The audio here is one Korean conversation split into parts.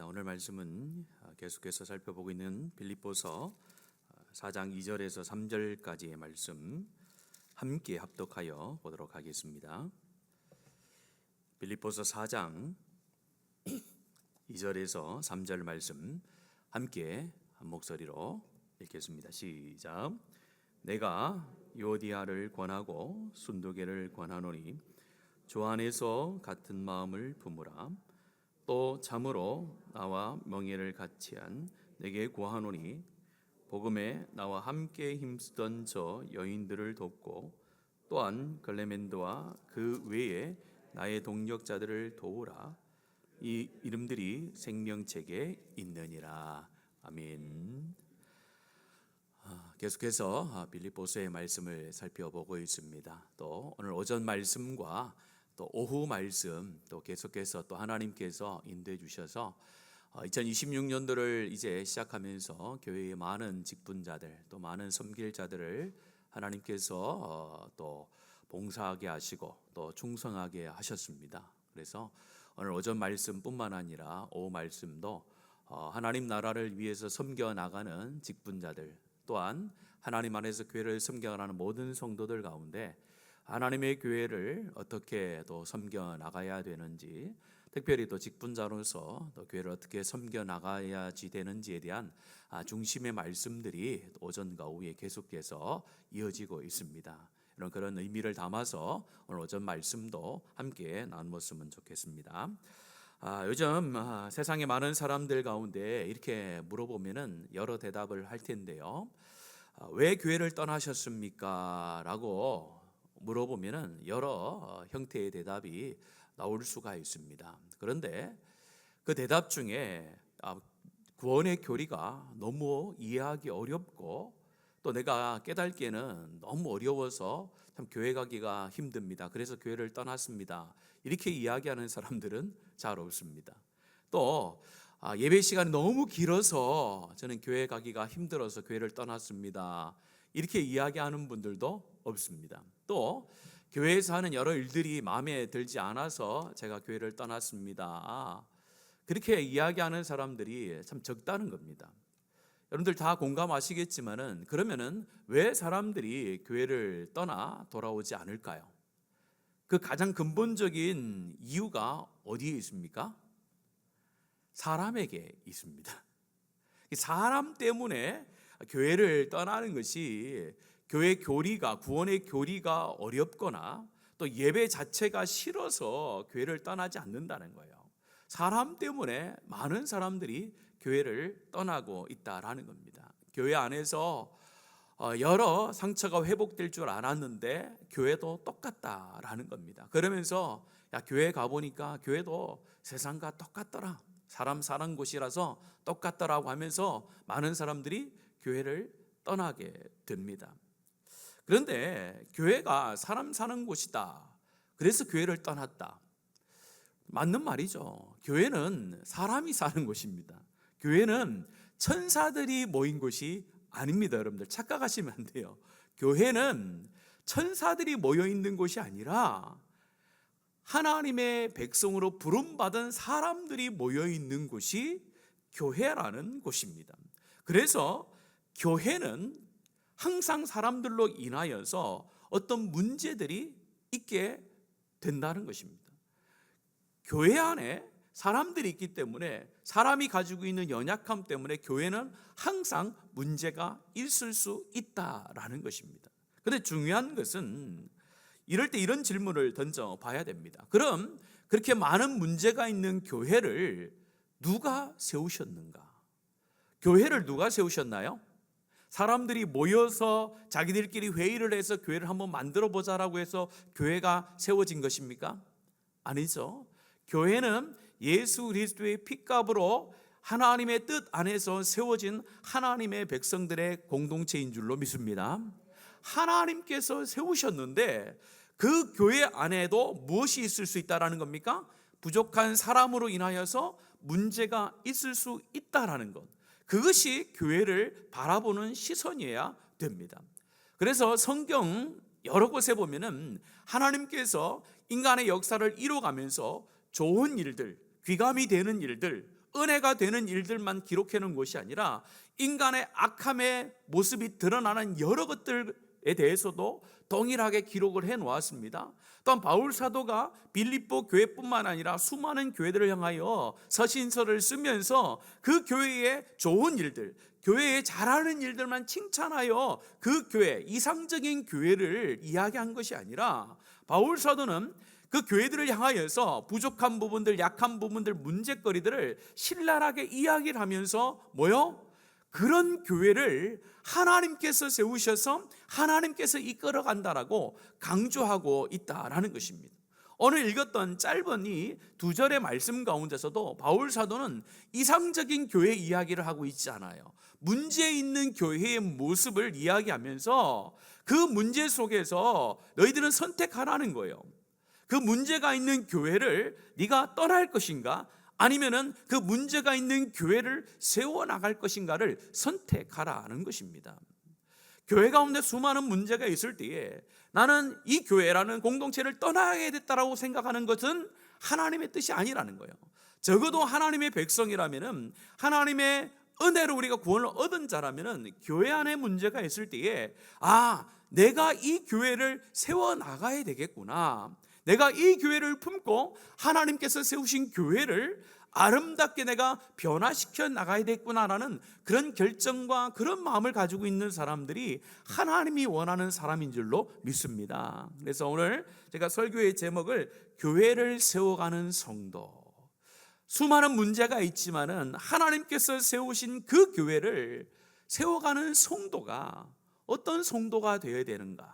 오늘 말씀은 계속해서 살펴보고 있는 빌립보서 4장 2절에서 3절까지의 말씀 함께 합독하여 보도록 하겠습니다. 빌립보서 4장 2절에서 3절 말씀 함께 한 목소리로 읽겠습니다. 시작. 내가 유오디아를 권하고 순도계를 권하노니 주 안에서 같은 마음을 품으라. 또 참으로 나와 명예를 같이한 내게 구하노니 복음에 나와 함께 힘쓰던 저 여인들을 돕고 또한 글레멘드와 그 외에 나의 동력자들을 도우라. 이 이름들이 생명책에 있느니라. 아멘. 계속해서 빌립보서의 말씀을 살펴보고 있습니다. 또 오늘 오전 말씀과 또 오후 말씀 또 계속해서 또 하나님께서 인도해 주셔서 2026년도를 이제 시작하면서 교회의 많은 직분자들 또 많은 섬길 자들을 하나님께서 또 봉사하게 하시고 또 충성하게 하셨습니다. 그래서 오늘 오전 말씀뿐만 아니라 오후 말씀도 하나님 나라를 위해서 섬겨 나가는 직분자들 또한 하나님 안에서 교회를 섬겨가는 모든 성도들 가운데 하나님의 교회를 어떻게 또 섬겨 나가야 되는지, 특별히 또 직분자로서 또 교회를 어떻게 섬겨 나가야지 되는지에 대한 중심의 말씀들이 오전과 오후에 계속해서 이어지고 있습니다. 이런 그런 의미를 담아서 오늘 오전 말씀도 함께 나누었으면 좋겠습니다. 요즘 세상의 많은 사람들 가운데 이렇게 물어보면은 여러 대답을 할 텐데요. 왜 교회를 떠나셨습니까? 라고 물어보면은 여러 형태의 대답이 나올 수가 있습니다. 그런데 그 대답 중에 구원의 교리가 너무 이해하기 어렵고 또 내가 깨닫기에는 너무 어려워서 참 교회 가기가 힘듭니다. 그래서 교회를 떠났습니다. 이렇게 이야기하는 사람들은 잘 없습니다. 또 예배 시간이 너무 길어서 저는 교회 가기가 힘들어서 교회를 떠났습니다. 이렇게 이야기하는 분들도 없습니다. 또 교회에서 하는 여러 일들이 마음에 들지 않아서 제가 교회를 떠났습니다. 그렇게 이야기하는 사람들이 참 적다는 겁니다. 여러분들 다 공감하시겠지만은 그러면은 왜 사람들이 교회를 떠나 돌아오지 않을까요? 그 가장 근본적인 이유가 어디에 있습니까? 사람에게 있습니다. 사람 때문에 교회를 떠나는 것이 교회 교리가, 구원의 교리가 어렵거나 또 예배 자체가 싫어서 교회를 떠나지 않는다는 거예요. 사람 때문에 많은 사람들이 교회를 떠나고 있다라는 겁니다. 교회 안에서 여러 상처가 회복될 줄 알았는데 교회도 똑같다라는 겁니다. 그러면서 교회 가보니까 교회도 세상과 똑같더라. 사람 사는 곳이라서 똑같더라고 하면서 많은 사람들이 교회를 떠나게 됩니다. 그런데 교회가 사람 사는 곳이다. 그래서 교회를 떠났다. 맞는 말이죠. 교회는 사람이 사는 곳입니다. 교회는 천사들이 모인 곳이 아닙니다. 여러분들 착각하시면 안 돼요. 교회는 천사들이 모여 있는 곳이 아니라 하나님의 백성으로 부름받은 사람들이 모여 있는 곳이 교회라는 곳입니다. 그래서 교회는 항상 사람들로 인하여서 어떤 문제들이 있게 된다는 것입니다. 교회 안에 사람들이 있기 때문에 사람이 가지고 있는 연약함 때문에 교회는 항상 문제가 있을 수 있다라는 것입니다. 그런데 중요한 것은 이럴 때 이런 질문을 던져봐야 됩니다. 그럼 그렇게 많은 문제가 있는 교회를 누가 세우셨는가? 교회를 누가 세우셨나요? 사람들이 모여서 자기들끼리 회의를 해서 교회를 한번 만들어 보자라고 해서 교회가 세워진 것입니까? 아니죠. 교회는 예수 그리스도의 핏값으로 하나님의 뜻 안에서 세워진 하나님의 백성들의 공동체인 줄로 믿습니다. 하나님께서 세우셨는데 그 교회 안에도 무엇이 있을 수 있다라는 겁니까? 부족한 사람으로 인하여서 문제가 있을 수 있다라는 것. 그것이 교회를 바라보는 시선이어야 됩니다. 그래서 성경 여러 곳에 보면은 하나님께서 인간의 역사를 이뤄가면서 좋은 일들, 귀감이 되는 일들, 은혜가 되는 일들만 기록해 놓은 것이 아니라 인간의 악함의 모습이 드러나는 여러 것들에 대해서도 동일하게 기록을 해 놓았습니다. 또한 바울 사도가 빌립보 교회뿐만 아니라 수많은 교회들을 향하여 서신서를 쓰면서 그 교회의 좋은 일들, 교회에 잘하는 일들만 칭찬하여 그 교회, 이상적인 교회를 이야기한 것이 아니라 바울 사도는 그 교회들을 향하여서 부족한 부분들, 약한 부분들, 문제거리들을 신랄하게 이야기를 하면서 그런 교회를 하나님께서 세우셔서 하나님께서 이끌어 간다라고 강조하고 있다라는 것입니다. 오늘 읽었던 짧은 이 두 절의 말씀 가운데서도 바울 사도는 이상적인 교회 이야기를 하고 있지 않아요. 문제 있는 교회의 모습을 이야기하면서 그 문제 속에서 너희들은 선택하라는 거예요. 그 문제가 있는 교회를 네가 떠날 것인가, 아니면은 그 문제가 있는 교회를 세워나갈 것인가를 선택하라는 것입니다. 교회 가운데 수많은 문제가 있을 때에 나는 이 교회라는 공동체를 떠나야겠다라고 생각하는 것은 하나님의 뜻이 아니라는 거예요. 적어도 하나님의 백성이라면은, 하나님의 은혜로 우리가 구원을 얻은 자라면은 교회 안에 문제가 있을 때에 내가 이 교회를 세워나가야 되겠구나, 내가 이 교회를 품고 하나님께서 세우신 교회를 아름답게 내가 변화시켜 나가야 되겠구나라는 그런 결정과 그런 마음을 가지고 있는 사람들이 하나님이 원하는 사람인 줄로 믿습니다. 그래서 오늘 제가 설교의 제목을 교회를 세워가는 성도, 수많은 문제가 있지만은 하나님께서 세우신 그 교회를 세워가는 성도가 어떤 성도가 되어야 되는가,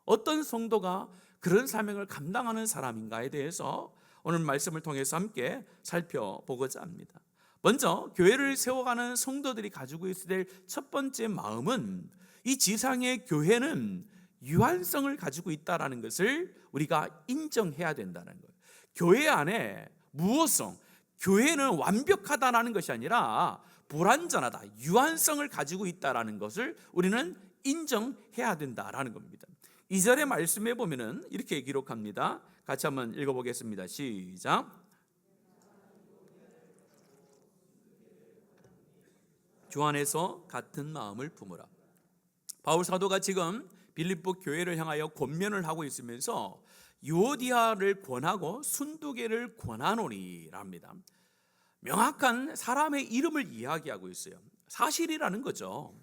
어떤 성도가 그런 사명을 감당하는 사람인가에 대해서 오늘 말씀을 통해서 함께 살펴보고자 합니다. 먼저 교회를 세워가는 성도들이 가지고 있어야 될 첫 번째 마음은, 이 지상의 교회는 유한성을 가지고 있다는 것을 우리가 인정해야 된다는 거예요. 교회 안에 무호성, 교회는 완벽하다는 것이 아니라 불완전하다, 유한성을 가지고 있다는 것을 우리는 인정해야 된다는 겁니다. 2절의 말씀에 보면은 이렇게 기록합니다. 같이 한번 읽어보겠습니다. 시작. 주 안에서 같은 마음을 품으라. 바울 사도가 지금 빌립보 교회를 향하여 권면을 하고 있으면서 유오디아를 권하고 순두개를 권하노니랍니다. 명확한 사람의 이름을 이야기하고 있어요. 사실이라는 거죠.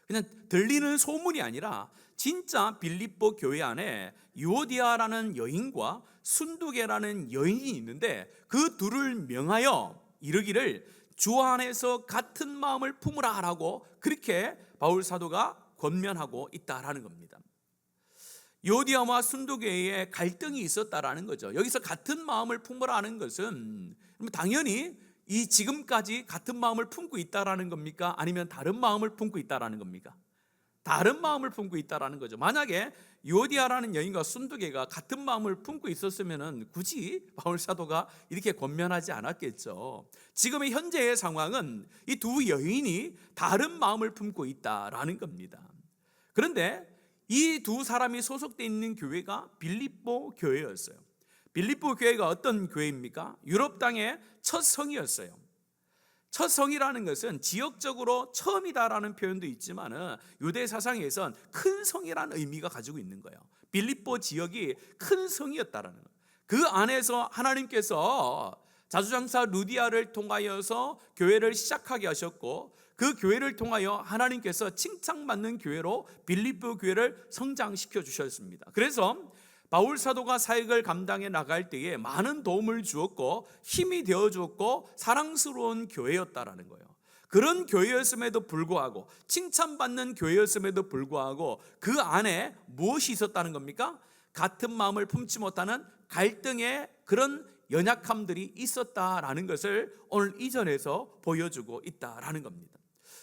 그냥 들리는 소문이 아니라 진짜 빌립보 교회 안에 유오디아라는 여인과 순두개라는 여인이 있는데 그 둘을 명하여 이르기를 주 안에서 같은 마음을 품으라 라고 그렇게 바울 사도가 권면하고 있다라는 겁니다. 유오디아와 순두개에 갈등이 있었다라는 거죠. 여기서 같은 마음을 품으라 하는 것은 당연히 이 지금까지 같은 마음을 품고 있다라는 겁니까? 아니면 다른 마음을 품고 있다라는 겁니까? 다른 마음을 품고 있다라는 거죠. 만약에 유오디아라는 여인과 순두개가 같은 마음을 품고 있었으면 굳이 바울 사도가 이렇게 권면하지 않았겠죠. 지금의 현재의 상황은 이 두 여인이 다른 마음을 품고 있다라는 겁니다. 그런데 이 두 사람이 소속되어 있는 교회가 빌립보 교회였어요. 빌립보 교회가 어떤 교회입니까? 유럽 땅의 첫 성이었어요. 첫 성이라는 것은 지역적으로 처음이다라는 표현도 있지만 유대 사상에선 큰 성이라는 의미가 가지고 있는 거예요. 빌립보 지역이 큰 성이었다라는 거예요. 그 안에서 하나님께서 자주장사 루디아를 통하여서 교회를 시작하게 하셨고, 그 교회를 통하여 하나님께서 칭찬받는 교회로 빌립보 교회를 성장시켜 주셨습니다. 그래서 바울 사도가 사역을 감당해 나갈 때에 많은 도움을 주었고 힘이 되어 주었고 사랑스러운 교회였다라는 거예요. 그런 교회였음에도 불구하고, 칭찬받는 교회였음에도 불구하고 그 안에 무엇이 있었다는 겁니까? 같은 마음을 품지 못하는 갈등의 그런 연약함들이 있었다라는 것을 오늘 이 절에서 보여주고 있다라는 겁니다.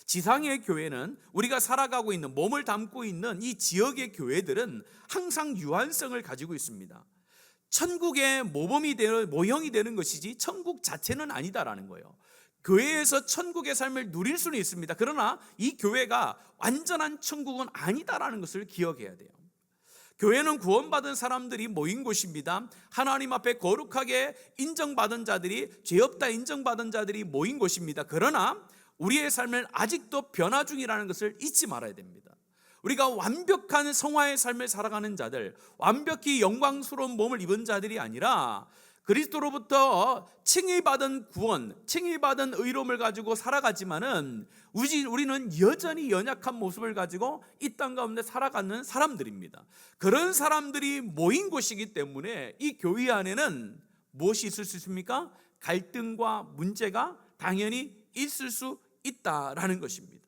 지상의 교회는 우리가 살아가고 있는, 몸을 담고 있는 이 지역의 교회들은 항상 유한성을 가지고 있습니다. 천국의 모범이 되는, 모형이 되는 것이지 천국 자체는 아니다라는 거예요. 교회에서 천국의 삶을 누릴 수는 있습니다. 그러나 이 교회가 완전한 천국은 아니다라는 것을 기억해야 돼요. 교회는 구원받은 사람들이 모인 곳입니다. 하나님 앞에 거룩하게 인정받은 자들이, 죄 없다 인정받은 자들이 모인 곳입니다. 그러나 우리의 삶을 아직도 변화 중이라는 것을 잊지 말아야 됩니다. 우리가 완벽한 성화의 삶을 살아가는 자들, 완벽히 영광스러운 몸을 입은 자들이 아니라 그리스도로부터 칭의받은 구원, 칭의받은 의로움을 가지고 살아가지만은 우리는 여전히 연약한 모습을 가지고 이 땅 가운데 살아가는 사람들입니다. 그런 사람들이 모인 곳이기 때문에 이 교회 안에는 무엇이 있을 수 있습니까? 갈등과 문제가 당연히 있을 수 있다라는 것입니다.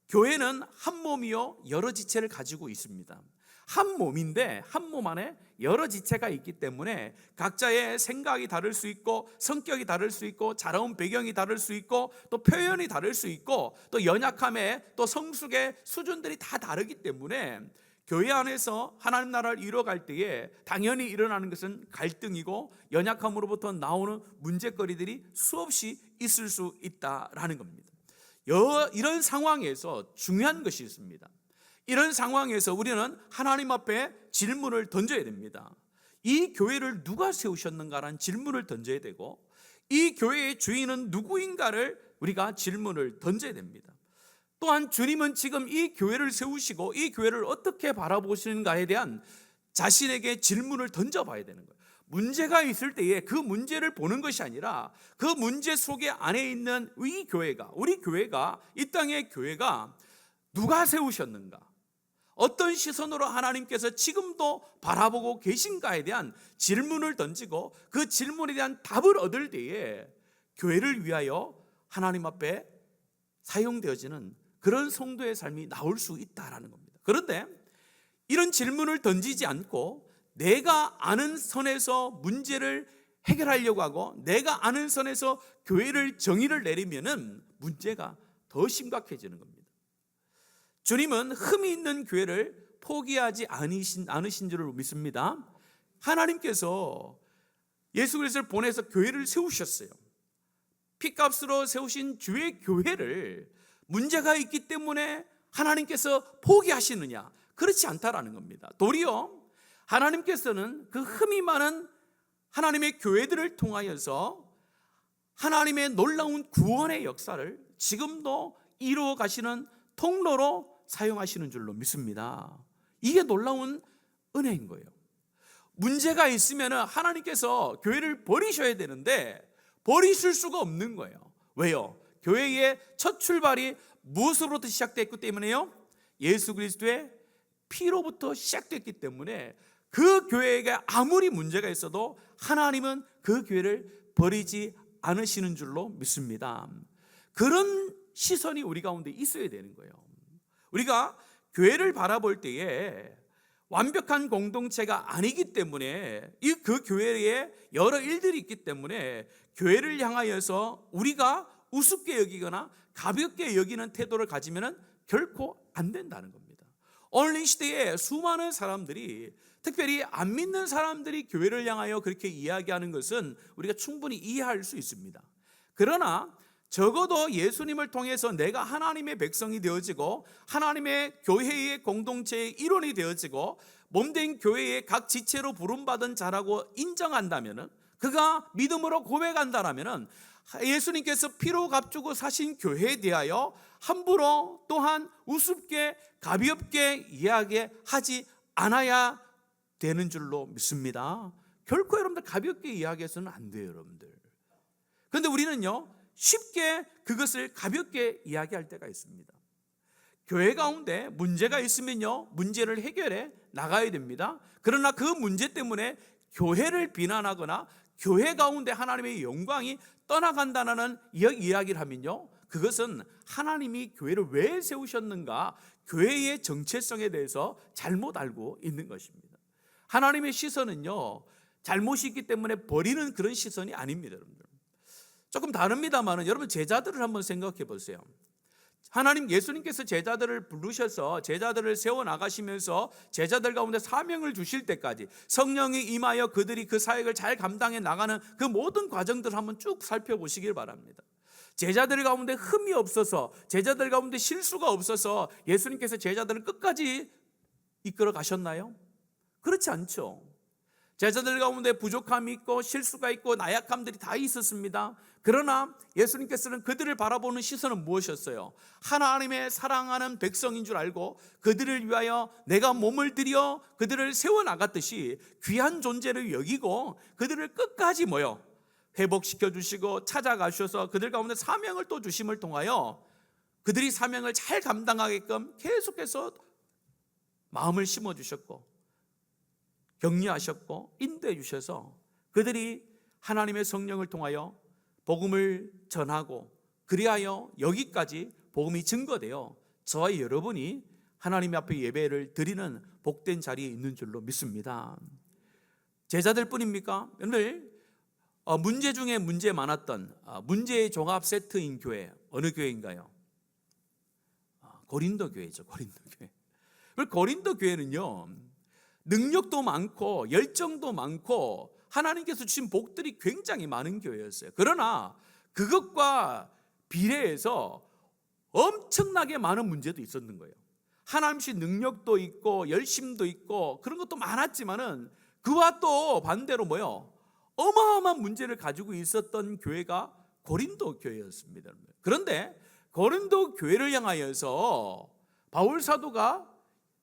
교회는 한 몸이요 여러 지체를 가지고 있습니다. 한 몸인데 한 몸 안에 여러 지체가 있기 때문에 각자의 생각이 다를 수 있고, 성격이 다를 수 있고, 자라온 배경이 다를 수 있고, 또 표현이 다를 수 있고, 또 연약함의 또 성숙의 수준들이 다 다르기 때문에 교회 안에서 하나님 나라를 이루어갈 때에 당연히 일어나는 것은 갈등이고, 연약함으로부터 나오는 문제거리들이 수없이 있을 수 있다라는 겁니다. 이런 상황에서 중요한 것이 있습니다. 이런 상황에서 우리는 하나님 앞에 질문을 던져야 됩니다. 이 교회를 누가 세우셨는가라는 질문을 던져야 되고, 이 교회의 주인은 누구인가를 우리가 질문을 던져야 됩니다. 또한 주님은 지금 이 교회를 세우시고 이 교회를 어떻게 바라보시는가에 대한 자신에게 질문을 던져봐야 되는 거예요. 문제가 있을 때에 그 문제를 보는 것이 아니라 그 문제 속에 안에 있는 이 교회가, 우리 교회가, 이 땅의 교회가 누가 세우셨는가, 어떤 시선으로 하나님께서 지금도 바라보고 계신가에 대한 질문을 던지고 그 질문에 대한 답을 얻을 때에 교회를 위하여 하나님 앞에 사용되어지는 그런 성도의 삶이 나올 수 있다라는 겁니다. 그런데 이런 질문을 던지지 않고 내가 아는 선에서 문제를 해결하려고 하고 내가 아는 선에서 교회를 정의를 내리면은 문제가 더 심각해지는 겁니다. 주님은 흠이 있는 교회를 포기하지 않으신 줄을 믿습니다. 하나님께서 예수 그리스도를 보내서 교회를 세우셨어요. 피값으로 세우신 주의 교회를 문제가 있기 때문에 하나님께서 포기하시느냐? 그렇지 않다라는 겁니다. 도리어 하나님께서는 그 흠이 많은 하나님의 교회들을 통하여서 하나님의 놀라운 구원의 역사를 지금도 이루어 가시는 통로로 사용하시는 줄로 믿습니다. 이게 놀라운 은혜인 거예요. 문제가 있으면 하나님께서 교회를 버리셔야 되는데 버리실 수가 없는 거예요. 왜요? 교회의 첫 출발이 무엇으로부터 시작됐기 때문에요? 예수 그리스도의 피로부터 시작됐기 때문에 그 교회에게 아무리 문제가 있어도 하나님은 그 교회를 버리지 않으시는 줄로 믿습니다. 그런 시선이 우리 가운데 있어야 되는 거예요. 우리가 교회를 바라볼 때에 완벽한 공동체가 아니기 때문에 그 교회에 여러 일들이 있기 때문에 교회를 향하여서 우리가 우습게 여기거나 가볍게 여기는 태도를 가지면 결코 안 된다는 겁니다. 오늘 이 시대에 수많은 사람들이, 특별히 안 믿는 사람들이 교회를 향하여 그렇게 이야기하는 것은 우리가 충분히 이해할 수 있습니다. 그러나 적어도 예수님을 통해서 내가 하나님의 백성이 되어지고 하나님의 교회의 공동체의 일원이 되어지고 몸된 교회의 각 지체로 부름받은 자라고 인정한다면, 그가 믿음으로 고백한다면 예수님께서 피로 값주고 사신 교회에 대하여 함부로 또한 우습게 가볍게 이야기하지 않아야 되는 줄로 믿습니다. 결코 여러분들 가볍게 이야기해서는 안 돼요, 여러분들. 그런데 우리는요 쉽게 그것을 가볍게 이야기할 때가 있습니다. 교회 가운데 문제가 있으면요 문제를 해결해 나가야 됩니다. 그러나 그 문제 때문에 교회를 비난하거나 교회 가운데 하나님의 영광이 떠나간다는 이야기를 하면요, 그것은 하나님이 교회를 왜 세우셨는가, 교회의 정체성에 대해서 잘못 알고 있는 것입니다. 하나님의 시선은요 잘못이 있기 때문에 버리는 그런 시선이 아닙니다. 여러분들 조금 다릅니다만 여러분 제자들을 한번 생각해 보세요. 하나님 예수님께서 제자들을 부르셔서 제자들을 세워나가시면서 제자들 가운데 사명을 주실 때까지 성령이 임하여 그들이 그 사역을 잘 감당해 나가는 그 모든 과정들을 한번 쭉 살펴보시길 바랍니다. 제자들 가운데 흠이 없어서, 제자들 가운데 실수가 없어서 예수님께서 제자들을 끝까지 이끌어 가셨나요? 그렇지 않죠. 제자들 가운데 부족함이 있고 실수가 있고 나약함들이 다 있었습니다. 그러나 예수님께서는 그들을 바라보는 시선은 무엇이었어요? 하나님의 사랑하는 백성인 줄 알고 그들을 위하여 내가 몸을 들여 그들을 세워나갔듯이 귀한 존재를 여기고 그들을 끝까지 회복시켜 주시고 찾아가셔서 그들 가운데 사명을 또 주심을 통하여 그들이 사명을 잘 감당하게끔 계속해서 마음을 심어주셨고 격려하셨고 인도해 주셔서 그들이 하나님의 성령을 통하여 복음을 전하고 그리하여 여기까지 복음이 증거되어 저와 여러분이 하나님 앞에 예배를 드리는 복된 자리에 있는 줄로 믿습니다. 제자들 뿐입니까? 오늘 문제 중에 문제 많았던 문제의 종합 세트인 교회, 어느 교회인가요? 고린도 교회죠. 고린도 교회. 고린도 교회는요, 능력도 많고 열정도 많고 하나님께서 주신 복들이 굉장히 많은 교회였어요. 그러나 그것과 비례해서 엄청나게 많은 문제도 있었는 거예요. 하나님의 능력도 있고 열심도 있고 그런 것도 많았지만은 그와 또 반대로 어마어마한 문제를 가지고 있었던 교회가 고린도 교회였습니다. 그런데 고린도 교회를 향하여서 바울 사도가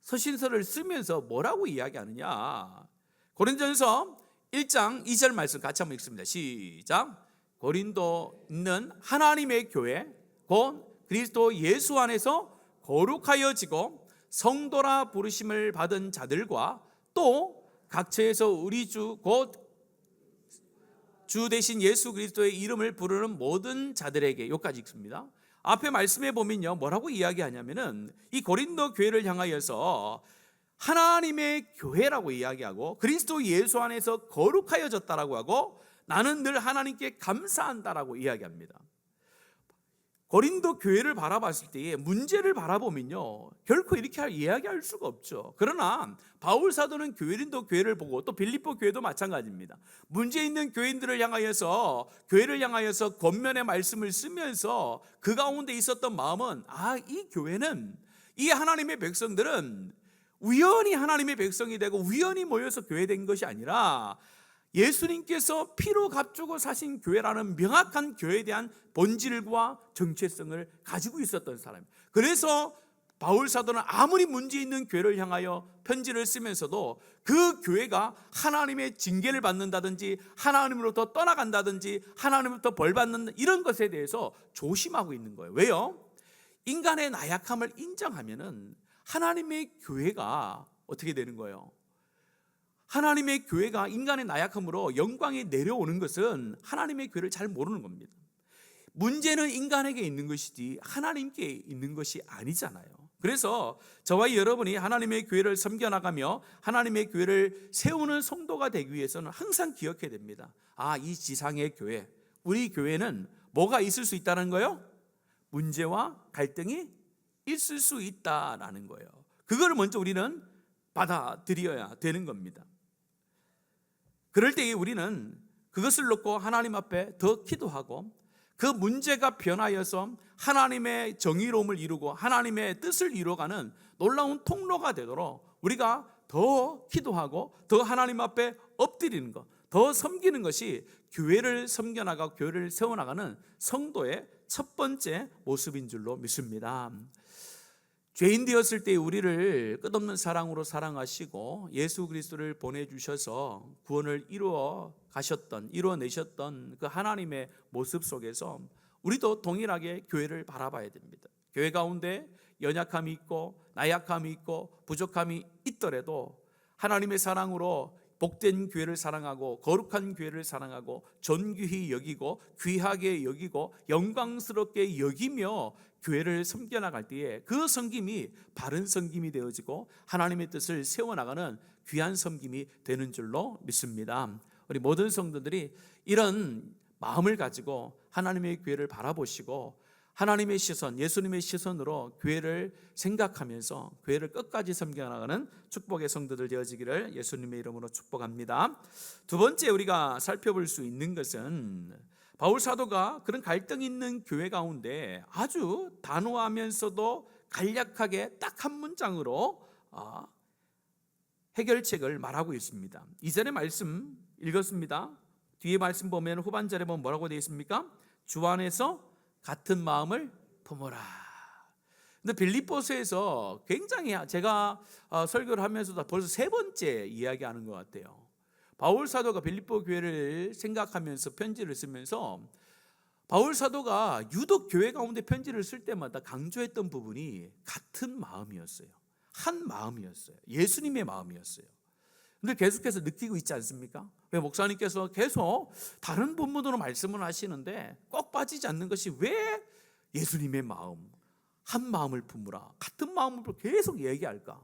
서신서를 쓰면서 뭐라고 이야기하느냐? 고린도전서 1장 2절 말씀 같이 한번 읽습니다. 시작. 고린도 있는 하나님의 교회 곧 그리스도 예수 안에서 거룩하여지고 성도라 부르심을 받은 자들과 또 각처에서 우리 주 곧 주 대신 예수 그리스도의 이름을 부르는 모든 자들에게, 여기까지 읽습니다. 앞에 말씀해 보면요, 뭐라고 이야기하냐면은 이 고린도 교회를 향하여서 하나님의 교회라고 이야기하고 그리스도 예수 안에서 거룩하여졌다라고 하고 나는 늘 하나님께 감사한다라고 이야기합니다. 고린도 교회를 바라봤을 때에 문제를 바라보면요, 결코 이렇게 이야기할 수가 없죠. 그러나 바울 사도는 고린도 교회를 보고 또 빌립보 교회도 마찬가지입니다. 문제 있는 교인들을 향하여서, 교회를 향하여서 권면의 말씀을 쓰면서 그 가운데 있었던 마음은 이 교회는, 이 하나님의 백성들은 우연히 하나님의 백성이 되고 우연히 모여서 교회된 것이 아니라 예수님께서 피로 값주고 사신 교회라는 명확한 교회에 대한 본질과 정체성을 가지고 있었던 사람입니다. 그래서 바울 사도는 아무리 문제 있는 교회를 향하여 편지를 쓰면서도 그 교회가 하나님의 징계를 받는다든지 하나님으로부터 떠나간다든지 하나님으로부터 벌 받는 이런 것에 대해서 조심하고 있는 거예요. 왜요? 인간의 나약함을 인정하면은 하나님의 교회가 어떻게 되는 거예요? 하나님의 교회가 인간의 나약함으로 영광이 내려오는 것은 하나님의 교회를 잘 모르는 겁니다. 문제는 인간에게 있는 것이지 하나님께 있는 것이 아니잖아요. 그래서 저와 여러분이 하나님의 교회를 섬겨나가며 하나님의 교회를 세우는 성도가 되기 위해서는 항상 기억해야 됩니다. 이 지상의 교회, 우리 교회는 뭐가 있을 수 있다는 거예요? 문제와 갈등이 있을 수 있다라는 거예요. 그걸 먼저 우리는 받아들여야 되는 겁니다. 그럴 때에 우리는 그것을 놓고 하나님 앞에 더 기도하고 그 문제가 변하여서 하나님의 정의로움을 이루고 하나님의 뜻을 이루어가는 놀라운 통로가 되도록 우리가 더 기도하고 더 하나님 앞에 엎드리는 것, 더 섬기는 것이 교회를 섬겨나가고 교회를 세워나가는 성도의 첫 번째 모습인 줄로 믿습니다. 죄인 되었을 때 우리를 끝없는 사랑으로 사랑하시고 예수 그리스도를 보내주셔서 구원을 이루어내셨던 그 하나님의 모습 속에서 우리도 동일하게 교회를 바라봐야 됩니다. 교회 가운데 연약함이 있고 나약함이 있고 부족함이 있더라도 하나님의 사랑으로 복된 교회를 사랑하고 거룩한 교회를 사랑하고 존귀히 여기고 귀하게 여기고 영광스럽게 여기며 교회를 섬겨나갈 때에 그 섬김이 바른 섬김이 되어지고 하나님의 뜻을 세워나가는 귀한 섬김이 되는 줄로 믿습니다. 우리 모든 성도들이 이런 마음을 가지고 하나님의 교회를 바라보시고 하나님의 시선, 예수님의 시선으로 교회를 생각하면서 교회를 끝까지 섬겨나가는 축복의 성도들 되어지기를 예수님의 이름으로 축복합니다. 두 번째 우리가 살펴볼 수 있는 것은 바울 사도가 그런 갈등 있는 교회 가운데 아주 단호하면서도 간략하게 딱 한 문장으로 해결책을 말하고 있습니다. 이전에 말씀 읽었습니다. 뒤에 말씀 보면 후반절에 보면 뭐라고 되어 있습니까? 주 안에서 같은 마음을 품어라. 근데 빌립보서에서 굉장히 제가 설교를 하면서도 벌써 세 번째 이야기하는 것 같아요. 바울 사도가 빌립보 교회를 생각하면서 편지를 쓰면서 바울 사도가 유독 교회 가운데 편지를 쓸 때마다 강조했던 부분이 같은 마음이었어요. 한 마음이었어요. 예수님의 마음이었어요. 근데 계속해서 느끼고 있지 않습니까? 왜 목사님께서 계속 다른 본문으로 말씀을 하시는데 꼭 빠지지 않는 것이 왜 예수님의 마음, 한 마음을 품으라, 같은 마음으로 계속 얘기할까?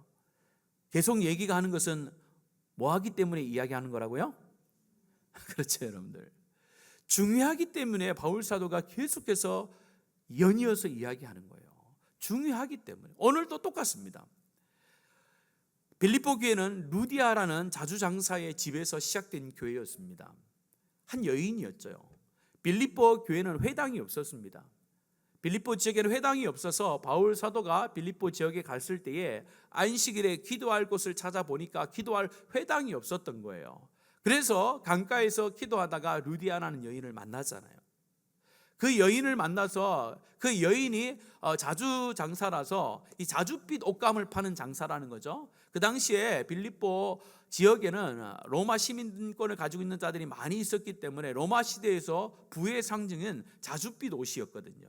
계속 얘기가 하는 것은 뭐 하기 때문에 이야기하는 거라고요? 그렇죠, 여러분들. 중요하기 때문에 바울 사도가 계속해서 연이어서 이야기하는 거예요. 중요하기 때문에. 오늘도 똑같습니다. 빌립보 교회는 루디아라는 자주장사의 집에서 시작된 교회였습니다. 한 여인이었죠. 빌립보 교회는 회당이 없었습니다. 빌립보 지역에는 회당이 없어서 바울 사도가 빌립보 지역에 갔을 때에 안식일에 기도할 곳을 찾아보니까 기도할 회당이 없었던 거예요. 그래서 강가에서 기도하다가 루디아라는 여인을 만나잖아요. 그 여인을 만나서 그 여인이 자주장사라서 이 자줏빛 옷감을 파는 장사라는 거죠. 그 당시에 빌립보 지역에는 로마 시민권을 가지고 있는 자들이 많이 있었기 때문에 로마 시대에서 부의 상징은 자줏빛 옷이었거든요.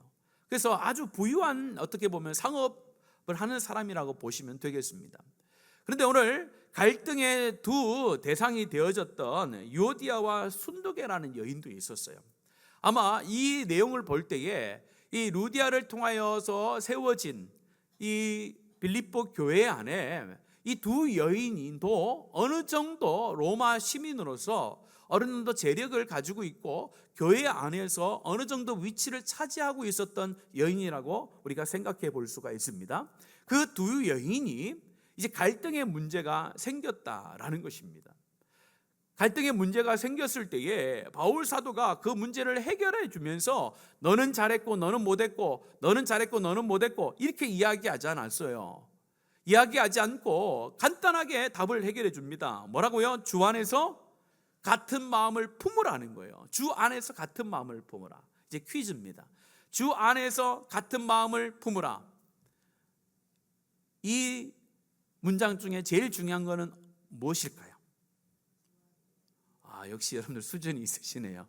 그래서 아주 부유한, 어떻게 보면 상업을 하는 사람이라고 보시면 되겠습니다. 그런데 오늘 갈등의 두 대상이 되어졌던 유오디아와 순두계라는 여인도 있었어요. 아마 이 내용을 볼 때에 이 루디아를 통하여서 세워진 이 빌립보 교회 안에 이 두 여인도 어느 정도 로마 시민으로서 어느 정도 재력을 가지고 있고 교회 안에서 어느 정도 위치를 차지하고 있었던 여인이라고 우리가 생각해 볼 수가 있습니다. 그 두 여인이 이제 갈등의 문제가 생겼다라는 것입니다. 갈등의 문제가 생겼을 때에 바울 사도가 그 문제를 해결해 주면서 너는 잘했고 너는 못했고, 너는 잘했고 너는 못했고 이렇게 이야기하지 않았어요. 이야기하지 않고 간단하게 답을 해결해 줍니다. 뭐라고요? 주 안에서 같은 마음을 품으라는 거예요. 주 안에서 같은 마음을 품으라. 이제 퀴즈입니다. 주 안에서 같은 마음을 품으라. 이 문장 중에 제일 중요한 것은 무엇일까요? 역시 여러분들 수준이 있으시네요.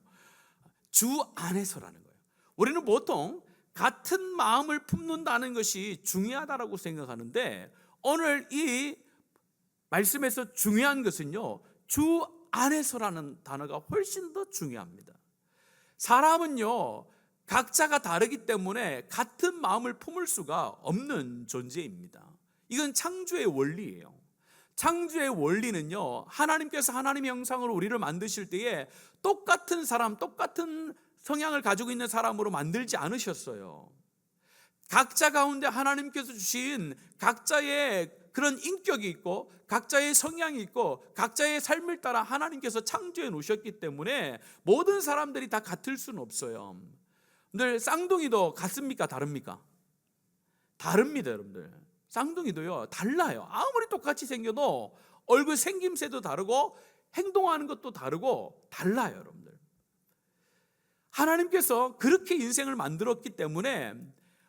주 안에서라는 거예요. 우리는 보통 같은 마음을 품는다는 것이 중요하다고 생각하는데 오늘 이 말씀에서 중요한 것은요, 주 안에서라는 단어가 훨씬 더 중요합니다. 사람은요, 각자가 다르기 때문에 같은 마음을 품을 수가 없는 존재입니다. 이건 창조의 원리예요. 창조의 원리는요, 하나님께서 하나님의 형상으로 우리를 만드실 때에 똑같은 사람, 똑같은 성향을 가지고 있는 사람으로 만들지 않으셨어요. 각자 가운데 하나님께서 주신 각자의 그런 인격이 있고 각자의 성향이 있고 각자의 삶을 따라 하나님께서 창조해 놓으셨기 때문에 모든 사람들이 다 같을 수는 없어요. 근데 쌍둥이도 같습니까? 다릅니까? 다릅니다, 여러분들. 쌍둥이도요, 달라요. 아무리 똑같이 생겨도 얼굴 생김새도 다르고 행동하는 것도 다르고 달라요, 여러분들. 하나님께서 그렇게 인생을 만들었기 때문에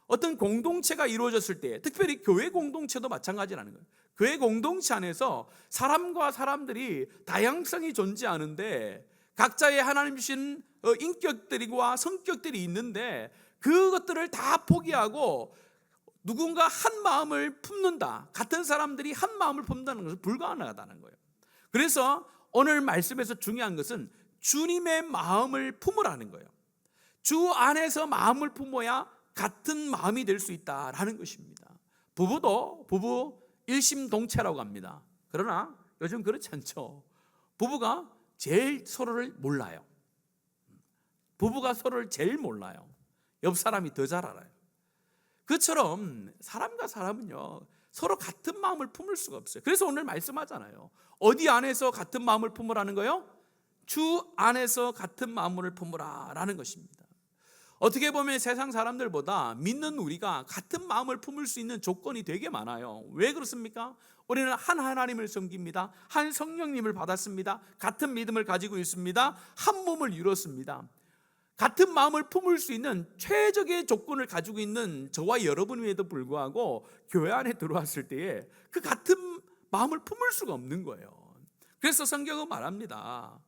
어떤 공동체가 이루어졌을 때, 특별히 교회 공동체도 마찬가지라는 거예요. 교회 공동체 안에서 사람과 사람들이 다양성이 존재하는데 각자의 하나님 주신 인격들과 성격들이 있는데 그것들을 다 포기하고 누군가 한 마음을 품는다, 같은 사람들이 한 마음을 품는다는 것은 불가능하다는 거예요. 그래서 오늘 말씀에서 중요한 것은 주님의 마음을 품으라는 거예요. 주 안에서 마음을 품어야 같은 마음이 될 수 있다라는 것입니다. 부부도 부부 일심동체라고 합니다. 그러나 요즘 그렇지 않죠. 부부가 제일 서로를 몰라요. 부부가 서로를 제일 몰라요. 옆 사람이 더 잘 알아요. 그처럼 사람과 사람은요, 서로 같은 마음을 품을 수가 없어요. 그래서 오늘 말씀하잖아요. 어디 안에서 같은 마음을 품으라는 거요? 주 안에서 같은 마음을 품으라라는 것입니다. 어떻게 보면 세상 사람들보다 믿는 우리가 같은 마음을 품을 수 있는 조건이 되게 많아요. 왜 그렇습니까? 우리는 한 하나님을 섬깁니다. 한 성령님을 받았습니다. 같은 믿음을 가지고 있습니다. 한 몸을 이뤘습니다. 같은 마음을 품을 수 있는 최적의 조건을 가지고 있는 저와 여러분에도 불구하고 교회 안에 들어왔을 때에 그 같은 마음을 품을 수가 없는 거예요. 그래서 성경은 말합니다.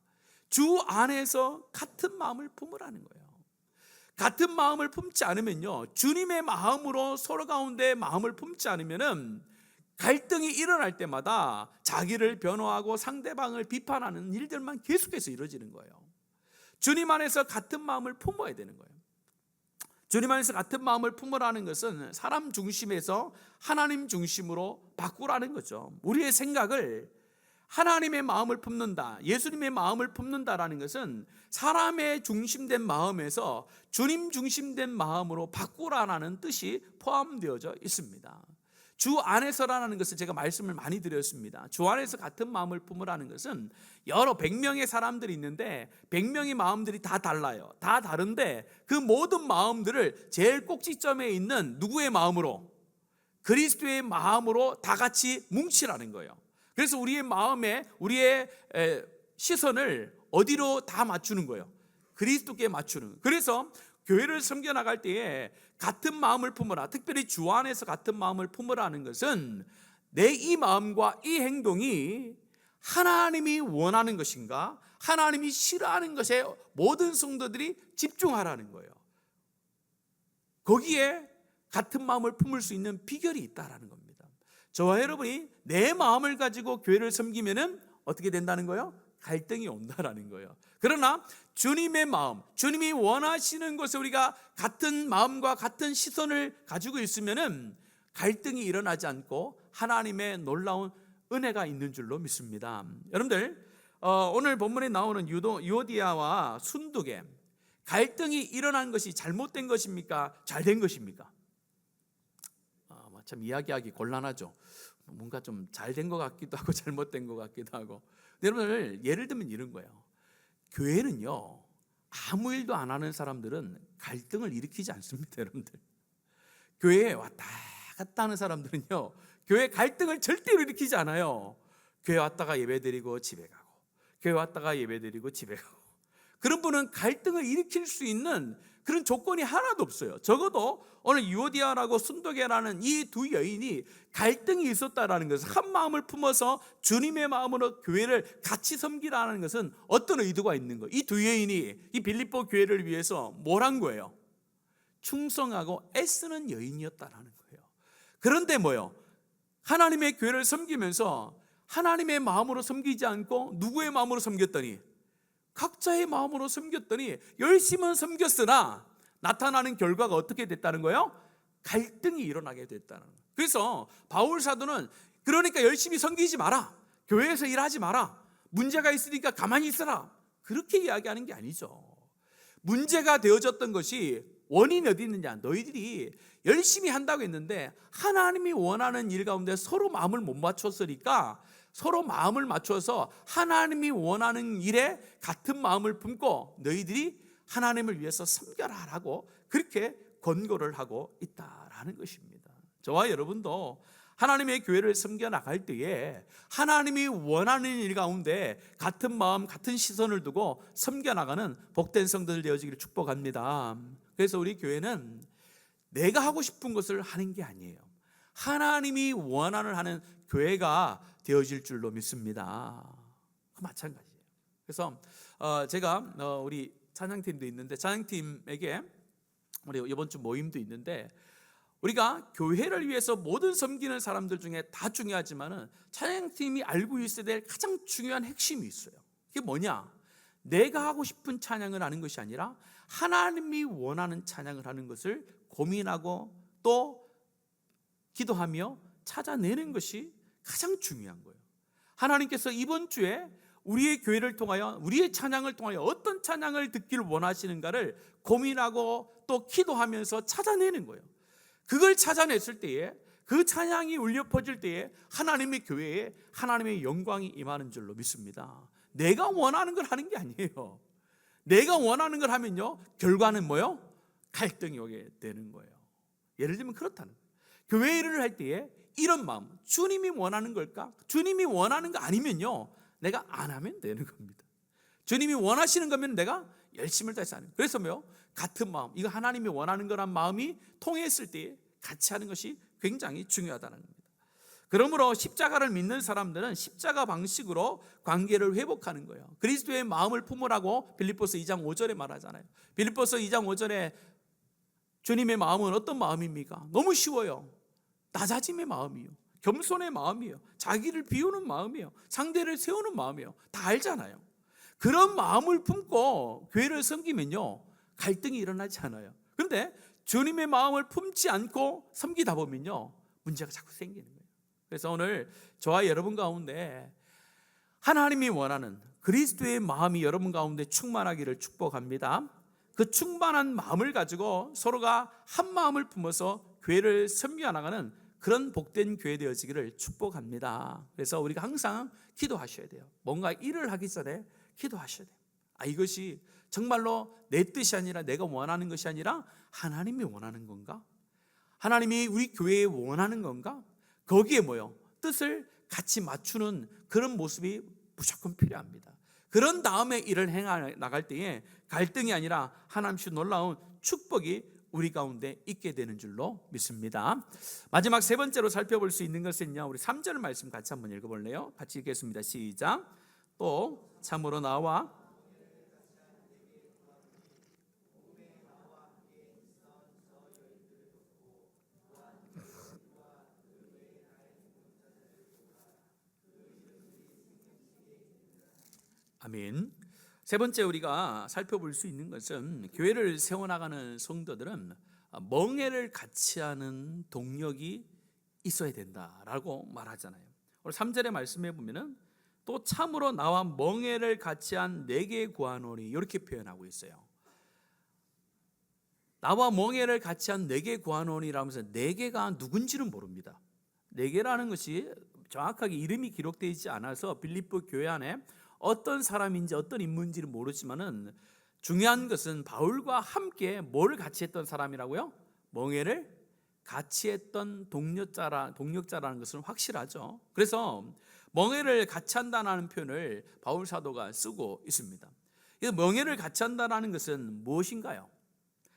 주 안에서 같은 마음을 품으라는 거예요. 같은 마음을 품지 않으면요, 주님의 마음으로 서로 가운데 마음을 품지 않으면은 갈등이 일어날 때마다 자기를 변호하고 상대방을 비판하는 일들만 계속해서 이루어지는 거예요. 주님 안에서 같은 마음을 품어야 되는 거예요. 주님 안에서 같은 마음을 품으라는 것은 사람 중심에서 하나님 중심으로 바꾸라는 거죠. 우리의 생각을 하나님의 마음을 품는다, 예수님의 마음을 품는다라는 것은 사람의 중심된 마음에서 주님 중심된 마음으로 바꾸라는 뜻이 포함되어져 있습니다. 주 안에서라는 것을 제가 말씀을 많이 드렸습니다. 주 안에서 같은 마음을 품으라는 것은 여러 100명의 사람들이 있는데 100명의 마음들이 다 달라요. 다 다른데 그 모든 마음들을 제일 꼭지점에 있는 누구의 마음으로? 그리스도의 마음으로 다 같이 뭉치라는 거예요. 그래서 우리의 마음에 우리의 시선을 어디로 다 맞추는 거예요? 그리스도께 맞추는 거예요. 그래서 교회를 섬겨나갈 때에 같은 마음을 품으라, 특별히 주 안에서 같은 마음을 품으라는 것은 내 이 마음과 이 행동이 하나님이 원하는 것인가, 하나님이 싫어하는 것에 모든 성도들이 집중하라는 거예요. 거기에 같은 마음을 품을 수 있는 비결이 있다라는 겁니다. 저와 여러분이 내 마음을 가지고 교회를 섬기면은 어떻게 된다는 거예요? 갈등이 온다라는 거예요. 그러나 주님의 마음, 주님이 원하시는 것에 우리가 같은 마음과 같은 시선을 가지고 있으면은 갈등이 일어나지 않고 하나님의 놀라운 은혜가 있는 줄로 믿습니다. 여러분들, 오늘 본문에 나오는 유오디아와 순두계, 갈등이 일어난 것이 잘못된 것입니까? 잘된 것입니까? 참 이야기하기 곤란하죠. 뭔가 좀 잘된 것 같기도 하고 잘못된 것 같기도 하고. 여러분들, 예를 들면 이런 거예요. 교회는요, 아무 일도 안 하는 사람들은 갈등을 일으키지 않습니다. 여러분들, 교회에 왔다 갔다 하는 사람들은요, 교회 갈등을 절대로 일으키지 않아요. 교회 왔다가 예배드리고 집에 가고, 교회 왔다가 예배드리고 집에 가고. 그런 분은 갈등을 일으킬 수 있는 그런 조건이 하나도 없어요. 적어도 오늘 유오디아라고 순도계라는 이 두 여인이 갈등이 있었다라는 것은, 한 마음을 품어서 주님의 마음으로 교회를 같이 섬기라는 것은 어떤 의도가 있는 거예요? 이 두 여인이 이 빌립보 교회를 위해서 뭘 한 거예요? 충성하고 애쓰는 여인이었다라는 거예요. 그런데 뭐요? 하나님의 교회를 섬기면서 하나님의 마음으로 섬기지 않고 누구의 마음으로 섬겼더니, 각자의 마음으로 섬겼더니 열심은 섬겼으나 나타나는 결과가 어떻게 됐다는 거예요? 갈등이 일어나게 됐다는 거예요. 그래서 바울 사도는 그러니까 열심히 섬기지 마라, 교회에서 일하지 마라, 문제가 있으니까 가만히 있어라, 그렇게 이야기하는 게 아니죠. 문제가 되어졌던 것이 원인이 어디 있느냐? 너희들이 열심히 한다고 했는데 하나님이 원하는 일 가운데 서로 마음을 못 맞췄으니까 서로 마음을 맞춰서 하나님이 원하는 일에 같은 마음을 품고 너희들이 하나님을 위해서 섬겨라라고 그렇게 권고를 하고 있다라는 것입니다. 저와 여러분도 하나님의 교회를 섬겨 나갈 때에 하나님이 원하는 일 가운데 같은 마음, 같은 시선을 두고 섬겨 나가는 복된 성도들 되어지기를 축복합니다. 그래서 우리 교회는 내가 하고 싶은 것을 하는 게 아니에요. 하나님이 원하는 하는 교회가 되어질 줄로 믿습니다. 마찬가지예요. 그래서 제가 우리 찬양팀도 있는데, 찬양팀에게 우리 이번 주 모임도 있는데, 우리가 교회를 위해서 모든 섬기는 사람들 중에 다 중요하지만은 찬양팀이 알고 있어야 될 가장 중요한 핵심이 있어요. 그게 뭐냐? 내가 하고 싶은 찬양을 하는 것이 아니라 하나님이 원하는 찬양을 하는 것을 고민하고 또 기도하며 찾아내는 것이 가장 중요한 거예요. 하나님께서 이번 주에 우리의 교회를 통하여, 우리의 찬양을 통하여 어떤 찬양을 듣기를 원하시는가를 고민하고 또 기도하면서 찾아내는 거예요. 그걸 찾아냈을 때에, 그 찬양이 울려 퍼질 때에 하나님의 교회에 하나님의 영광이 임하는 줄로 믿습니다. 내가 원하는 걸 하는 게 아니에요. 내가 원하는 걸 하면요, 결과는 뭐요? 갈등이 오게 되는 거예요. 예를 들면 그렇다는 거예요. 교회 일을 할 때에 이런 마음, 주님이 원하는 걸까? 주님이 원하는 거 아니면요, 내가 안 하면 되는 겁니다. 주님이 원하시는 거면 내가 열심을 다해서 하는 거예요. 그래서 같은 마음, 이거 하나님이 원하는 거란 마음이 통했을 때 같이 하는 것이 굉장히 중요하다는 겁니다. 그러므로 십자가를 믿는 사람들은 십자가 방식으로 관계를 회복하는 거예요. 그리스도의 마음을 품으라고 빌립보서 2장 5절에 말하잖아요. 빌립보서 2장 5절에 주님의 마음은 어떤 마음입니까? 너무 쉬워요. 낮아짐의 마음이요, 겸손의 마음이요, 자기를 비우는 마음이요, 상대를 세우는 마음이요. 다 알잖아요. 그런 마음을 품고 교회를 섬기면요, 갈등이 일어나지 않아요. 그런데 주님의 마음을 품지 않고 섬기다 보면요, 문제가 자꾸 생기는 거예요. 그래서 오늘 저와 여러분 가운데 하나님이 원하는 그리스도의 마음이 여러분 가운데 충만하기를 축복합니다. 그 충만한 마음을 가지고 서로가 한 마음을 품어서 교회를 섬겨 나가는 그런 복된 교회 되어지기를 축복합니다. 그래서 우리가 항상 기도하셔야 돼요. 뭔가 일을 하기 전에 기도하셔야 돼요. 이것이 정말로 내 뜻이 아니라 내가 원하는 것이 아니라 하나님이 원하는 건가? 하나님이 우리 교회에 원하는 건가? 거기에 뜻을 같이 맞추는 그런 모습이 무조건 필요합니다. 그런 다음에 일을 행해 나갈 때에 갈등이 아니라 하나님의 놀라운 축복이 우리 가운데 있게 되는 줄로 믿습니다. 마지막 세 번째로 살펴볼 수 있는 것은요, 우리 3절 말씀 같이 한번 읽어볼래요? 같이 읽겠습니다. 시작. 또 참으로 나와 아멘. 세 번째 우리가 살펴볼 수 있는 것은 교회를 세워나가는 성도들은 멍에를 같이 하는 동력이 있어야 된다라고 말하잖아요. 오늘 3절의 말씀해 보면은 또 참으로 나와 멍에를 같이 한 내게 구하노니 이렇게 표현하고 있어요. 나와 멍에를 같이 한 내게 구하노니라면서 내게가 누군지는 모릅니다. 내게라는 것이 정확하게 이름이 기록되어 있지 않아서 빌립보 교회 안에 어떤 사람인지 어떤 인물인지는 모르지만은 중요한 것은 바울과 함께 뭘 같이 했던 사람이라고요? 멍에를 같이 했던 동력자라는 것은 확실하죠. 그래서 멍에를 같이 한다는 표현을 바울 사도가 쓰고 있습니다. 멍에를 같이 한다는 것은 무엇인가요?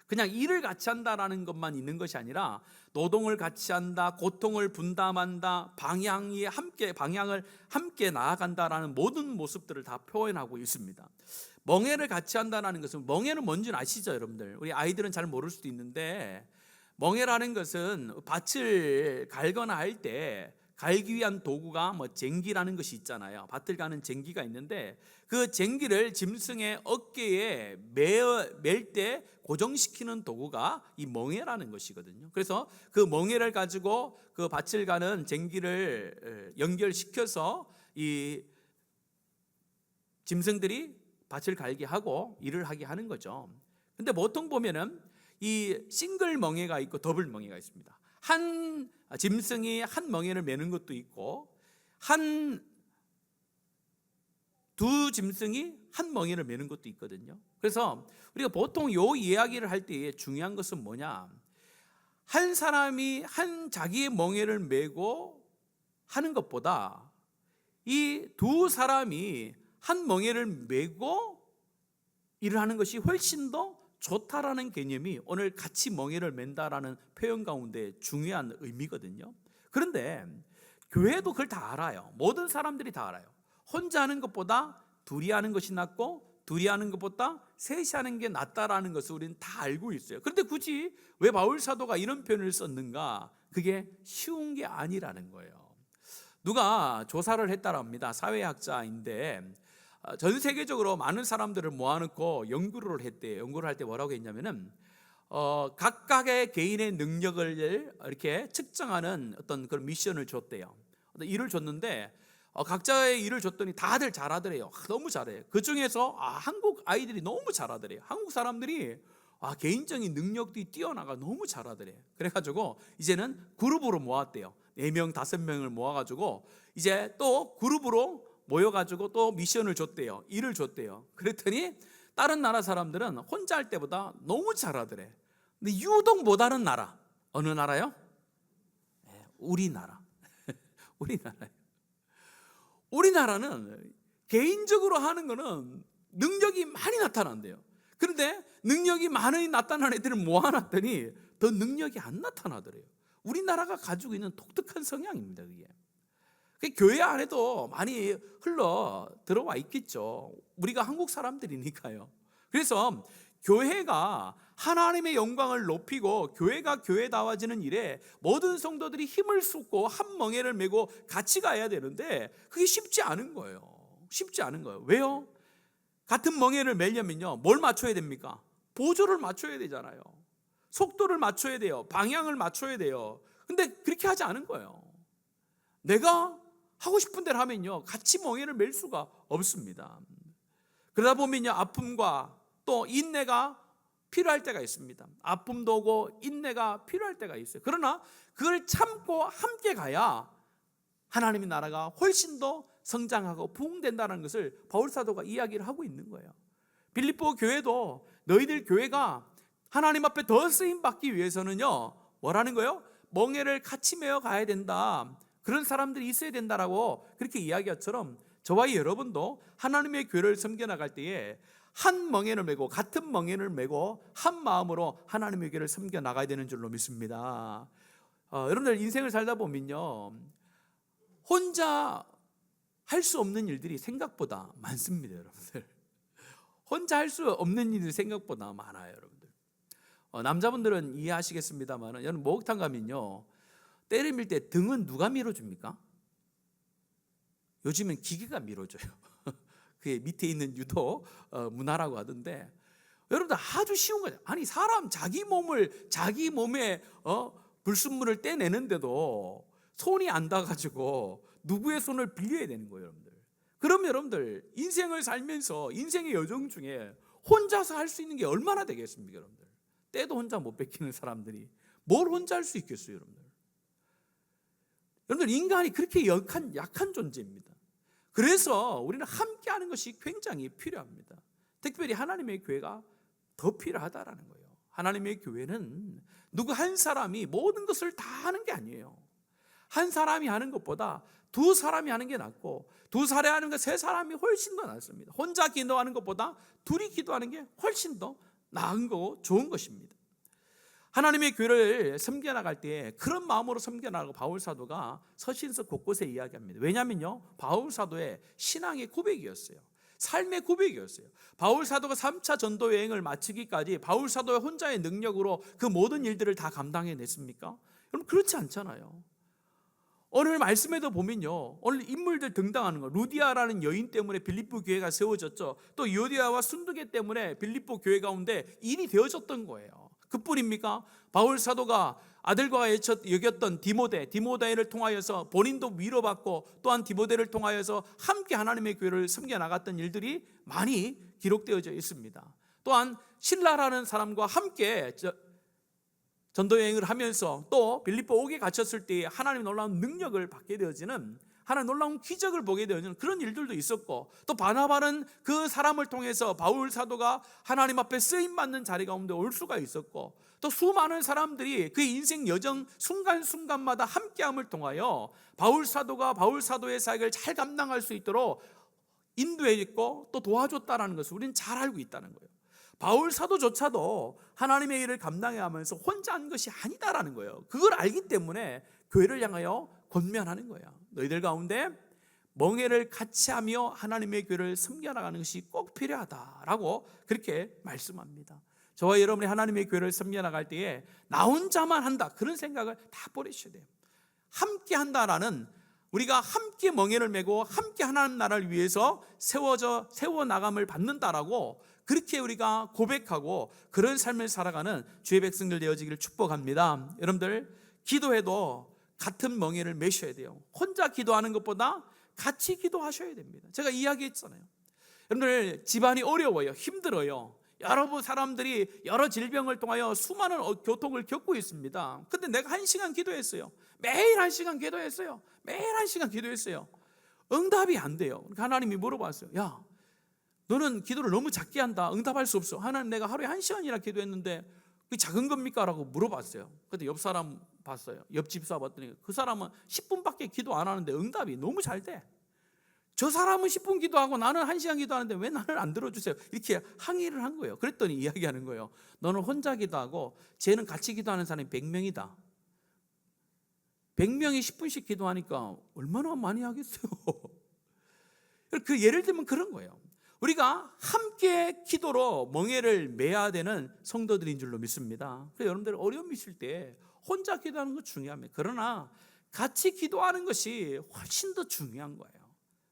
그냥 일을 같이 한다라는 것만 있는 것이 아니라 노동을 같이 한다, 고통을 분담한다, 방향을 함께 나아간다라는 모든 모습들을 다 표현하고 있습니다. 멍에를 같이 한다는 것은, 멍에는 뭔지는 아시죠, 여러분들? 우리 아이들은 잘 모를 수도 있는데, 멍에라는 것은 밭을 갈거나 할 때 갈기 위한 도구가 쟁기라는 것이 있잖아요. 밭을 가는 쟁기가 있는데 그 쟁기를 짐승의 어깨에 맬 때 고정시키는 도구가 이 멍에라는 것이거든요. 그래서 그 멍에를 가지고 그 밭을 가는 쟁기를 연결시켜서 이 짐승들이 밭을 갈게 하고 일을 하게 하는 거죠. 근데 보통 보면은 이 싱글 멍에가 있고 더블 멍에가 있습니다. 한 짐승이 한 멍에를 매는 것도 있고 두 짐승이 한 멍에를 매는 것도 있거든요. 그래서 우리가 보통 요 이야기를 할 때 중요한 것은 뭐냐, 한 사람이 자기의 멍에를 메고 하는 것보다 이 두 사람이 한 멍에를 메고 일을 하는 것이 훨씬 더 좋다라는 개념이 오늘 같이 멍에를 맨다라는 표현 가운데 중요한 의미거든요. 그런데 교회도 그걸 다 알아요. 모든 사람들이 다 알아요. 혼자 하는 것보다 둘이 하는 것이 낫고 둘이 하는 것보다 셋이 하는 게 낫다라는 것을 우리는 다 알고 있어요. 그런데 굳이 왜 바울 사도가 이런 표현을 썼는가? 그게 쉬운 게 아니라는 거예요. 누가 조사를 했다랍니다. 사회학자인데 전 세계적으로 많은 사람들을 모아놓고 연구를 했대요. 연구를 할 때 뭐라고 했냐면은 각각의 개인의 능력을 이렇게 측정하는 어떤 그런 미션을 줬대요. 일을 줬는데 각자의 일을 줬더니 다들 잘하더래요. 너무 잘해요. 그 중에서 한국 아이들이 너무 잘하더래요. 한국 사람들이 개인적인 능력도 뛰어나가 너무 잘하더래요. 그래가지고 이제는 그룹으로 모았대요. 4명, 5명을 모아가지고 이제 또 그룹으로 모여가지고 또 미션을 줬대요. 일을 줬대요. 그랬더니 다른 나라 사람들은 혼자 할 때보다 너무 잘하더래. 근데 유독 못하는 나라, 어느 나라요? 우리나라. 우리나라요. 우리나라는 개인적으로 하는 거는 능력이 많이 나타난대요. 그런데 능력이 많이 나타난 애들을 모아놨더니 더 능력이 안 나타나더래요. 우리나라가 가지고 있는 독특한 성향입니다. 그게. 교회 안에도 많이 흘러 들어와 있겠죠. 우리가 한국 사람들이니까요. 그래서 교회가 하나님의 영광을 높이고 교회가 교회다워지는 일에 모든 성도들이 힘을 쏟고 한 멍에를 메고 같이 가야 되는데 그게 쉽지 않은 거예요. 쉽지 않은 거예요. 왜요? 같은 멍에를 메려면요, 뭘 맞춰야 됩니까? 보조를 맞춰야 되잖아요. 속도를 맞춰야 돼요. 방향을 맞춰야 돼요. 근데 그렇게 하지 않은 거예요. 내가 하고 싶은 대로 하면요, 같이 멍에를 맬 수가 없습니다. 그러다 보면요, 아픔과 또 인내가 필요할 때가 있습니다. 아픔도 오고 인내가 필요할 때가 있어요. 그러나 그걸 참고 함께 가야 하나님의 나라가 훨씬 더 성장하고 부흥된다는 것을 바울 사도가 이야기를 하고 있는 거예요. 빌립보 교회도 너희들 교회가 하나님 앞에 더 쓰임 받기 위해서는요, 뭐라는 거예요? 멍에를 같이 메어 가야 된다. 그런 사람들이 있어야 된다라고 그렇게 이야기처럼 저와 여러분도 하나님의 교회를 섬겨나갈 때에 한 멍에를 메고 같은 멍에를 메고 한 마음으로 하나님의 교회를 섬겨나가야 되는 줄로 믿습니다. 여러분들 인생을 살다 보면요, 혼자 할 수 없는 일들이 생각보다 많습니다. 여러분들 혼자 할 수 없는 일들이 생각보다 많아요. 여러분들 남자분들은 이해하시겠습니다만 여러분 목욕탕 가면요, 때를 밀 때 등은 누가 밀어줍니까? 요즘은 기계가 밀어줘요. 그게 밑에 있는 유도 문화라고 하던데, 여러분들 아주 쉬운 거죠. 아니 사람 자기 몸에 불순물을 떼내는데도 손이 안 닿아가지고 누구의 손을 빌려야 되는 거예요, 여러분들. 그럼 여러분들 인생을 살면서 인생의 여정 중에 혼자서 할 수 있는 게 얼마나 되겠습니까, 여러분들? 때도 혼자 못 뺏기는 사람들이 뭘 혼자 할 수 있겠어요, 여러분들? 여러분들 인간이 그렇게 약한 존재입니다. 그래서 우리는 함께하는 것이 굉장히 필요합니다. 특별히 하나님의 교회가 더 필요하다라는 거예요. 하나님의 교회는 누구 한 사람이 모든 것을 다 하는 게 아니에요. 한 사람이 하는 것보다 두 사람이 하는 게 낫고, 두 사람이 하는 것 세 사람이 훨씬 더 낫습니다. 혼자 기도하는 것보다 둘이 기도하는 게 훨씬 더 나은 거고 좋은 것입니다. 하나님의 교회를 섬겨나갈 때 그런 마음으로 섬겨나가고 바울 사도가 서신서 곳곳에 이야기합니다. 왜냐하면요, 바울 사도의 신앙의 고백이었어요. 삶의 고백이었어요. 바울 사도가 3차 전도 여행을 마치기까지 바울 사도의 혼자의 능력으로 그 모든 일들을 다 감당해냈습니까? 여러분 그렇지 않잖아요. 오늘 말씀에도 보면요, 오늘 인물들 등장하는 거, 루디아라는 여인 때문에 빌립보 교회가 세워졌죠. 또 요디아와 순두계 때문에 빌립보 교회 가운데 일이 되어졌던 거예요. 그뿐입니까? 바울 사도가 아들과 여겼던 디모데를 통하여서 본인도 위로받고, 또한 디모데를 통하여서 함께 하나님의 교회를 섬겨나갔던 일들이 많이 기록되어져 있습니다. 또한 신라라는 사람과 함께 전도여행을 하면서 또 빌립보 옥에 갇혔을 때 하나님의 놀라운 능력을 받게 되어지는, 하나님의 놀라운 기적을 보게 되어지는 그런 일들도 있었고, 또 바나바는 그 사람을 통해서 바울 사도가 하나님 앞에 쓰임받는 자리 가운데 올 수가 있었고, 또 수많은 사람들이 그 인생 여정 순간순간마다 함께함을 통하여 바울 사도가 바울 사도의 사역을 잘 감당할 수 있도록 인도했고 또 도와줬다는 것을 우리는 잘 알고 있다는 거예요. 바울 사도조차도 하나님의 일을 감당해야 하면서 혼자 한 것이 아니다라는 거예요. 그걸 알기 때문에 교회를 향하여 권면하는 거예요. 너희들 가운데 멍에를 같이 하며 하나님의 교회를 섬겨나가는 것이 꼭 필요하다라고 그렇게 말씀합니다. 저와 여러분이 하나님의 교회를 섬겨나갈 때에 나 혼자만 한다, 그런 생각을 다 버리셔야 돼요. 함께 한다라는, 우리가 함께 멍에를 메고 함께 하나님 나라를 위해서 세워나감을 받는다라고 그렇게 우리가 고백하고 그런 삶을 살아가는 주의 백성들 되어지기를 축복합니다. 여러분들 기도해도 같은 멍에를 메셔야 돼요. 혼자 기도하는 것보다 같이 기도하셔야 됩니다. 제가 이야기했잖아요. 여러분들 집안이 어려워요. 힘들어요. 여러 사람들이 여러 질병을 통하여 수많은 고통을 겪고 있습니다. 근데 내가 1시간 기도했어요. 매일 1시간 기도했어요. 매일 1시간 기도했어요. 응답이 안 돼요. 하나님이 물어봤어요. 야, 너는 기도를 너무 작게 한다. 응답할 수 없어. 하나님, 내가 하루에 1시간이나 기도했는데 그게 작은 겁니까? 라고 물어봤어요. 그때 옆 사람 봤어요. 옆 집사 봤더니 그 사람은 10분밖에 기도 안 하는데 응답이 너무 잘 돼. 저 사람은 10분 기도하고 나는 1시간 기도하는데 왜 나를 안 들어주세요? 이렇게 항의를 한 거예요. 그랬더니 이야기하는 거예요. 너는 혼자 기도하고 쟤는 같이 기도하는 사람이 100명이다. 100명이 10분씩 기도하니까 얼마나 많이 하겠어요. 그 예를 들면 그런 거예요. 우리가 함께 기도로 멍에를 매야 되는 성도들인 줄로 믿습니다. 그래서 여러분들 어려움 있을 때 혼자 기도하는 거 중요합니다. 그러나 같이 기도하는 것이 훨씬 더 중요한 거예요.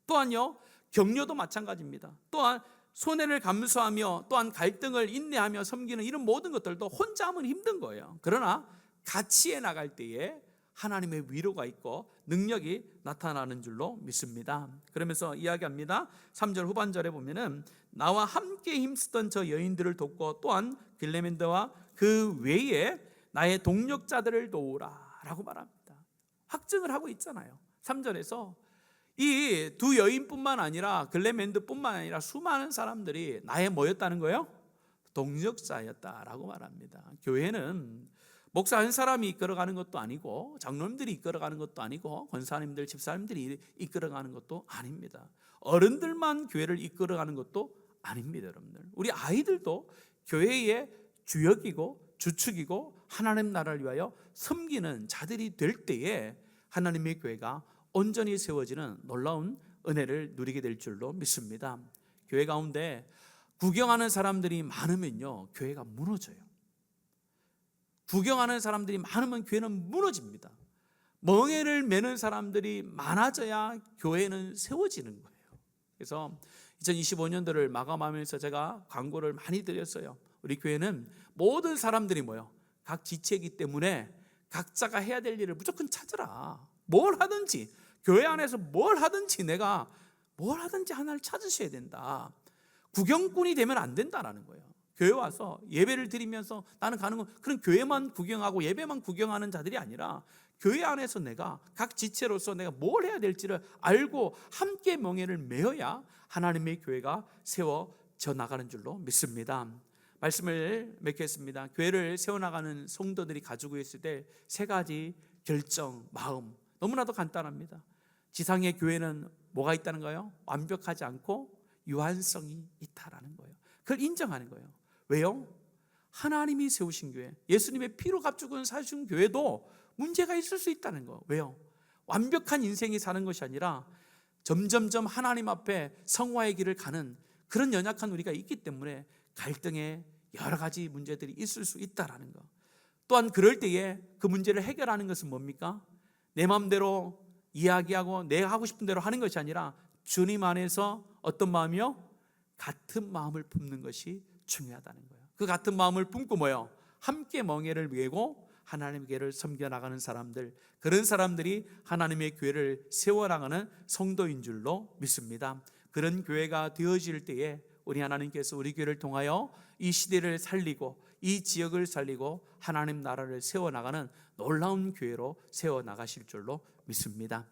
또한요, 격려도 마찬가지입니다. 또한 손해를 감수하며 또한 갈등을 인내하며 섬기는 이런 모든 것들도 혼자 하면 힘든 거예요. 그러나 같이 해 나갈 때에 하나님의 위로가 있고 능력이 나타나는 줄로 믿습니다. 그러면서 이야기합니다. 3절 후반절에 보면은 나와 함께 힘쓰던 저 여인들을 돕고 또한 빌레멘드와 그 외에 나의 동력자들을 도우라 라고 말합니다. 확증을 하고 있잖아요. 3절에서 이 두 여인뿐만 아니라 글레멘드뿐만 아니라 수많은 사람들이 나의 뭐였다는 거예요? 동력자였다라고 말합니다. 교회는 목사 한 사람이 이끌어가는 것도 아니고 장로님들이 이끌어가는 것도 아니고 권사님들, 집사님들이 이끌어가는 것도 아닙니다. 어른들만 교회를 이끌어가는 것도 아닙니다. 여러분들, 우리 아이들도 교회의 주역이고 주축이고 하나님 나라를 위하여 섬기는 자들이 될 때에 하나님의 교회가 온전히 세워지는 놀라운 은혜를 누리게 될 줄로 믿습니다. 교회 가운데 구경하는 사람들이 많으면요, 교회가 무너져요. 구경하는 사람들이 많으면 교회는 무너집니다. 멍에를 매는 사람들이 많아져야 교회는 세워지는 거예요. 그래서 2025년도를 마감하면서 제가 광고를 많이 드렸어요. 우리 교회는 모든 사람들이 뭐예요? 각 지체이기 때문에 각자가 해야 될 일을 무조건 찾으라. 뭘 하든지, 교회 안에서 뭘 하든지 내가 뭘 하든지 하나를 찾으셔야 된다. 구경꾼이 되면 안 된다라는 거예요. 교회 와서 예배를 드리면서 나는 가는 건 그런 교회만 구경하고 예배만 구경하는 자들이 아니라 교회 안에서 내가 각 지체로서 내가 뭘 해야 될지를 알고 함께 멍에를 메어야 하나님의 교회가 세워져 나가는 줄로 믿습니다. 말씀을 맺겠습니다. 교회를 세워나가는 성도들이 가지고 있을 때 세 가지 결정, 마음 너무나도 간단합니다. 지상의 교회는 뭐가 있다는 거예요? 완벽하지 않고 유한성이 있다라는 거예요. 그걸 인정하는 거예요. 왜요? 하나님이 세우신 교회, 예수님의 피로 값주고 사신 교회도 문제가 있을 수 있다는 거. 왜요? 완벽한 인생이 사는 것이 아니라 점점점 하나님 앞에 성화의 길을 가는 그런 연약한 우리가 있기 때문에 갈등에 여러 가지 문제들이 있을 수 있다는 거. 또한 그럴 때에 그 문제를 해결하는 것은 뭡니까? 내 마음대로 이야기하고 내가 하고 싶은 대로 하는 것이 아니라 주님 안에서 어떤 마음이요? 같은 마음을 품는 것이 중요하다는 거예요. 그 같은 마음을 품고 뭐요? 함께 멍에를 메고 하나님의 교회를 섬겨나가는 사람들, 그런 사람들이 하나님의 교회를 세워나가는 성도인 줄로 믿습니다. 그런 교회가 되어질 때에 우리 하나님께서 우리 교회를 통하여 이 시대를 살리고 이 지역을 살리고 하나님 나라를 세워나가는 놀라운 교회로 세워나가실 줄로 믿습니다.